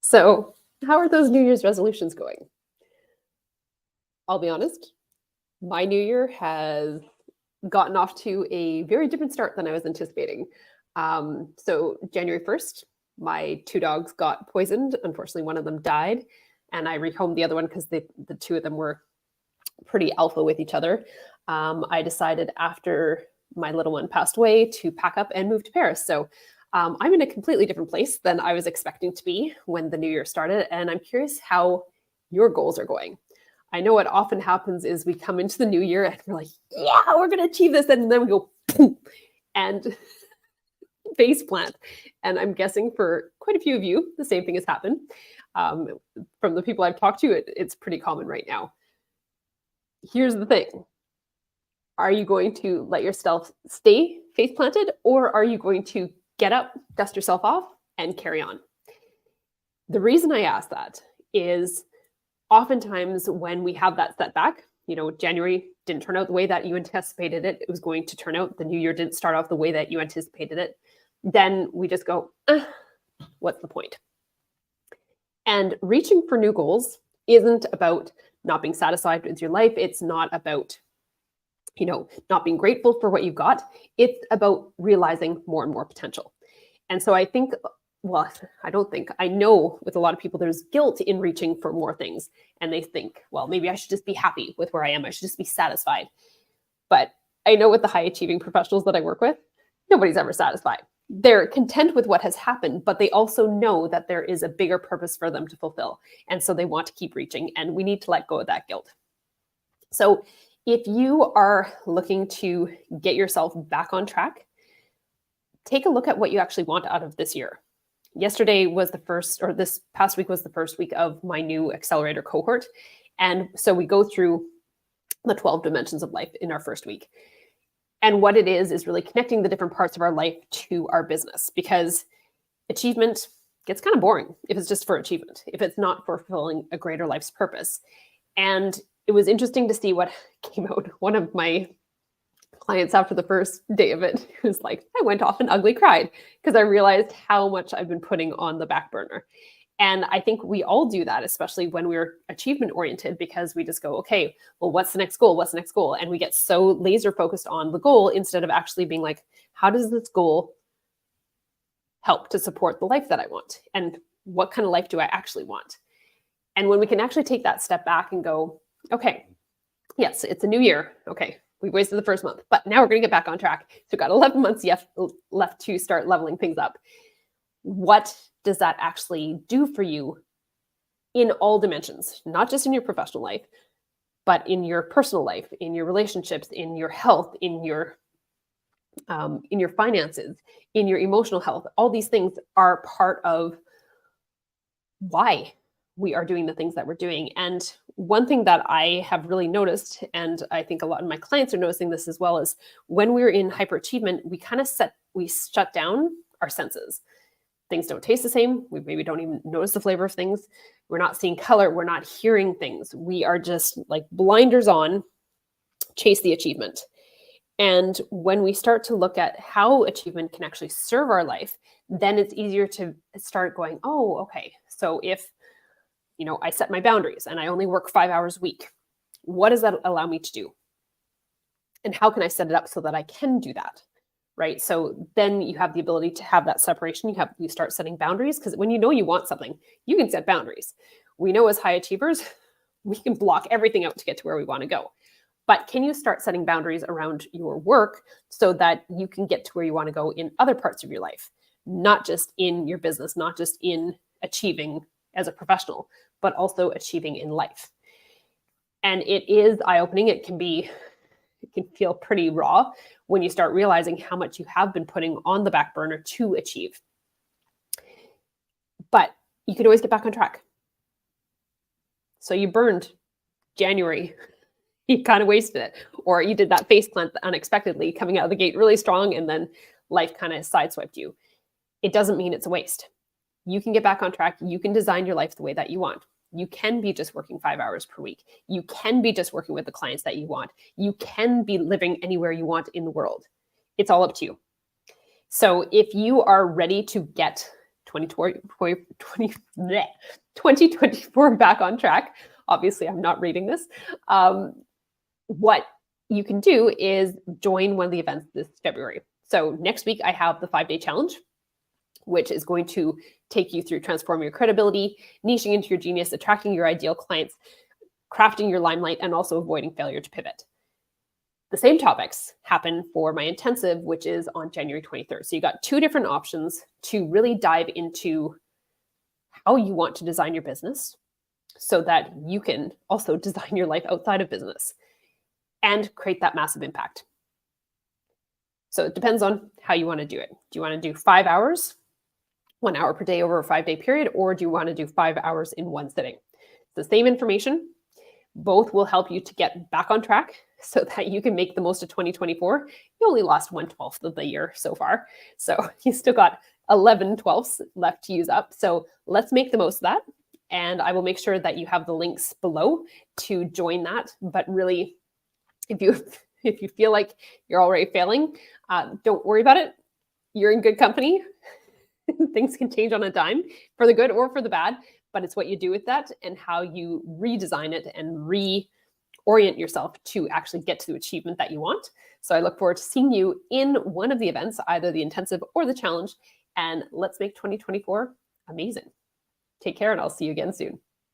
So, how are those New Year's resolutions going? I'll be honest, my new year has gotten off to a very different start than I was anticipating. So, January 1st, my two dogs got poisoned. Unfortunately, one of them died, and I rehomed the other one because the two of them were pretty alpha with each other. I decided after my little one passed away to pack up and move to Paris. So, I'm in a completely different place than I was expecting to be when the new year started. And I'm curious how your goals are going. I know what often happens is we come into the new year and we're like, yeah, we're going to achieve this. And then we go, boom, and face plant. And I'm guessing for quite a few of you, the same thing has happened. From the people I've talked to, it's pretty common right now. Here's the thing. Are you going to let yourself stay face planted, or are you going to get up, dust yourself off, and carry on? The reason I ask that is oftentimes when we have that setback, January didn't turn out the way that you anticipated it was going to turn out. The new year didn't start off the way that you anticipated it. Then we just go, what's the point? And reaching for new goals isn't about not being satisfied with your life. It's not about not being grateful for what you've got. It's about realizing more and more potential. And so I know with a lot of people, there's guilt in reaching for more things. And they think, well, maybe I should just be happy with where I am. I should just be satisfied. But I know with the high achieving professionals that I work with, nobody's ever satisfied. They're content with what has happened, but they also know that there is a bigger purpose for them to fulfill. And so they want to keep reaching, and we need to let go of that guilt. So if you are looking to get yourself back on track, take a look at what you actually want out of this year. Yesterday was this past week was the first week of my new accelerator cohort. And so we go through the 12 dimensions of life in our first week. And what it is really connecting the different parts of our life to our business, because achievement gets kind of boring if it's just for achievement, if it's not for fulfilling a greater life's purpose. And it was interesting to see what came out. One of my clients after the first day of it was like, I went off and ugly cried because I realized how much I've been putting on the back burner. And I think we all do that, especially when we're achievement oriented, because we just go, okay, well, what's the next goal? What's the next goal? And we get so laser focused on the goal instead of actually being like, how does this goal help to support the life that I want? And what kind of life do I actually want? And when we can actually take that step back and go, okay, yes, it's a new year. Okay, we wasted the first month, but now we're going to get back on track. So we've got 11 months left to start leveling things up. What does that actually do for you in all dimensions, not just in your professional life, but in your personal life, in your relationships, in your health, in your finances, in your emotional health? All these things are part of why we are doing the things that we're doing. And one thing that I have really noticed, and I think a lot of my clients are noticing this as well, is when we're in hyperachievement, we shut down our senses. Things don't taste the same. We maybe don't even notice the flavor of things. We're not seeing color. We're not hearing things. We are just like blinders on, chase the achievement. And when we start to look at how achievement can actually serve our life, then it's easier to start going, oh, okay. So if, I set my boundaries and I only work 5 hours a week, what does that allow me to do? And how can I set it up so that I can do that? Right? So then you have the ability to have that separation. You start setting boundaries, because when you want something, you can set boundaries. We know as high achievers, we can block everything out to get to where we want to go. But can you start setting boundaries around your work so that you can get to where you want to go in other parts of your life, not just in your business, not just in achieving as a professional, but also achieving in life? And it is eye-opening. It can feel pretty raw when you start realizing how much you have been putting on the back burner to achieve. But you can always get back on track. So you burned January, you kind of wasted it. Or you did that face plant unexpectedly, coming out of the gate really strong, and then life kind of sideswiped you. It doesn't mean it's a waste. You can get back on track. You can design your life the way that you want. You can be just working 5 hours per week. You can be just working with the clients that you want. You can be living anywhere you want in the world. It's all up to you. So if you are ready to get 2024 back on track. Obviously, I'm not reading this. What you can do is join one of the events this February. So next week, I have the 5-day challenge, which is going to take you through transforming your credibility, niching into your genius, attracting your ideal clients, crafting your limelight, and also avoiding failure to pivot. The same topics happen for my intensive, which is on January 23rd. So you got 2 different options to really dive into how you want to design your business so that you can also design your life outside of business and create that massive impact. So it depends on how you want to do it. Do you want to do 5 hours, 1 hour per day over a 5-day period, or do you want to do 5 hours in one sitting? It's the same information. Both will help you to get back on track so that you can make the most of 2024. You only lost 1/12 of the year so far. So you still got 11/12 left to use up. So let's make the most of that. And I will make sure that you have the links below to join that. But really, if you feel like you're already failing, don't worry about it. You're in good company. Things can change on a dime for the good or for the bad, but it's what you do with that and how you redesign it and reorient yourself to actually get to the achievement that you want. So I look forward to seeing you in one of the events, either the intensive or the challenge, and let's make 2024 amazing. Take care, and I'll see you again soon.